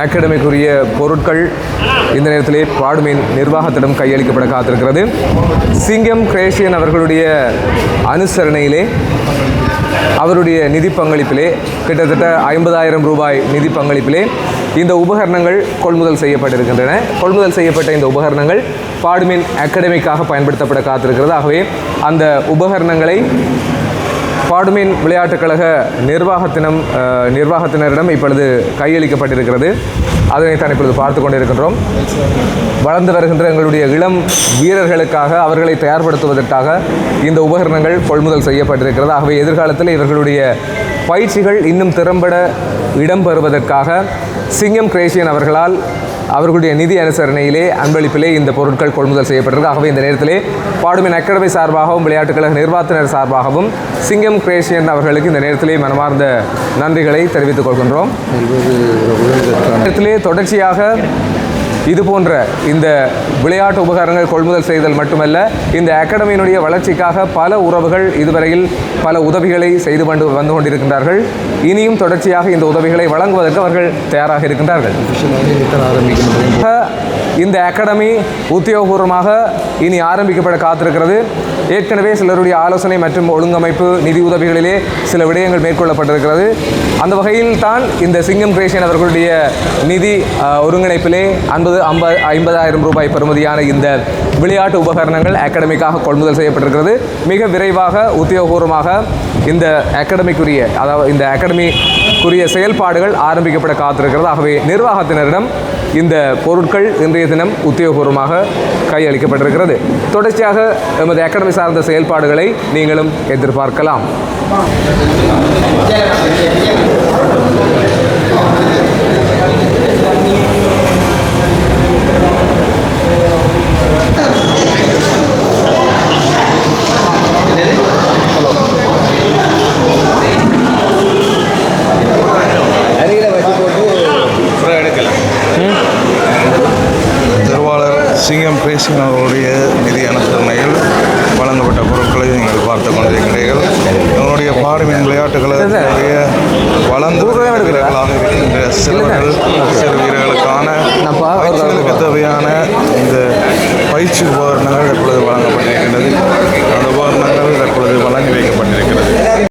அகாடமிக்குரிய பொருட்கள் இந்த நேரத்திலே பாடுமீன் நிர்வாகத்திடம் கையளிக்கப்பட காத்திருக்கிறது. சிங்கம் கிரேஷியன் அவர்களுடைய அனுசரணையிலே அவருடைய நிதி பங்களிப்பிலே கிட்டத்தட்ட 50,000 ரூபாய் நிதி பங்களிப்பிலே இந்த உபகரணங்கள் கொள்முதல் செய்யப்பட்டிருக்கின்றன. கொள்முதல் செய்யப்பட்ட இந்த உபகரணங்கள் பாடுமீன் அகாடமிக்காக பயன்படுத்தப்பட காத்திருக்கிறது. ஆகவே அந்த உபகரணங்களை பாடுமீன் விளையாட்டுக் கழக நிர்வாகத்தினரிடம் இப்பொழுது கையளிக்கப்பட்டிருக்கிறது. அதனைத்தான் இப்பொழுது பார்த்து கொண்டிருக்கின்றோம். வளர்ந்து வருகின்ற எங்களுடைய இளம் வீரர்களுக்காக அவர்களை தயார்படுத்துவதற்காக இந்த உபகரணங்கள் கொள்முதல் செய்யப்பட்டிருக்கிறது. ஆகவே எதிர்காலத்தில் இவர்களுடைய பயிற்சிகள் இன்னும் திறம்பட இடம்பெறுவதற்காக சிங்கம் கிரேஷியன் அவர்களால் அவர்களுடைய நிதி அனுசரணையிலே அன்பளிப்பிலே இந்த பொருட்கள் கொள்முதல் செய்யப்பட்டிருக்கு. ஆகவே இந்த நேரத்திலே பாடுமீன் அகாடமி சார்பாகவும் விளையாட்டுக் கழக நிர்வாகத்தினர் சார்பாகவும் சிங்கம் கிரேஷியன் அவர்களுக்கு இந்த நேரத்திலே மனமார்ந்த நன்றிகளை தெரிவித்துக் கொள்கின்றோம். நேரத்திலே தொடர்ச்சியாக இது போன்ற இந்த விளையாட்டு உபகரணங்கள் கொள்முதல் செய்தல் மட்டுமல்ல, இந்த அகாடமியினுடைய வளர்ச்சிக்காக பல உறவுகள் இதுவரையில் பல உதவிகளை செய்து வந்து கொண்டிருக்கின்றார்கள். இனியும் தொடர்ச்சியாக இந்த உதவிகளை வழங்குவதற்கு அவர்கள் தயாராக இருக்கின்றார்கள். இந்த அகாடமி உத்தியோகபூர்வமாக இனி ஆரம்பிக்கப்பட காத்திருக்கிறது. ஏற்கனவே சிலருடைய ஆலோசனை மற்றும் ஒழுங்கமைப்பு நிதி உதவிகளிலே சில விடயங்கள் மேற்கொள்ளப்பட்டிருக்கிறது. அந்த வகையில் தான் இந்த சிங்கம் கிரேஷியன் அவர்களுடைய நிதி ஒருங்கிணைப்பிலே 50,000 ரூபாய் பெறுமதியான இந்த விளையாட்டு உபகரணங்கள் அகாடமிக்காக கொள்முதல் செய்யப்பட்டிருக்கிறது. மிக விரைவாக உத்தியோகபூர்வமாக இந்த அகாடமிக்குரிய செயல்பாடுகள் ஆரம்பிக்கப்பட காத்திருக்கிறது. ஆகவே நிர்வாகத்தினரிடம் இந்த பொருட்கள் இன்றைய தினம் உத்தியோகபூர்வமாக கையளிக்கப்பட்டிருக்கிறது. தொடர்ச்சியாக எமது அகாடமி சார்ந்த செயல்பாடுகளை நீங்களும் எதிர்பார்க்கலாம். சிங்கம் கிரேஷியன் அவர்களுடைய நிதி அனுசரணையில் வழங்கப்பட்ட பொருட்களை நீங்கள் பார்த்து கொண்டிருக்கிறீர்கள். எங்களுடைய பாடுமீன் விளையாட்டுக் கழகத்தினுடைய வளர்ந்து வீரர்களாக இருக்கின்ற சிறுவர்கள் சிறு வீரர்களுக்கான பயிற்சிகளுக்கு தேவையான இந்த பயிற்சி உபகரணங்கள் தற்பொழுது வழங்கப்பட்டிருக்கின்றது. அந்த உபகரணங்கள் தற்பொழுது வழங்கி வைக்கப்பட்டிருக்கிறது.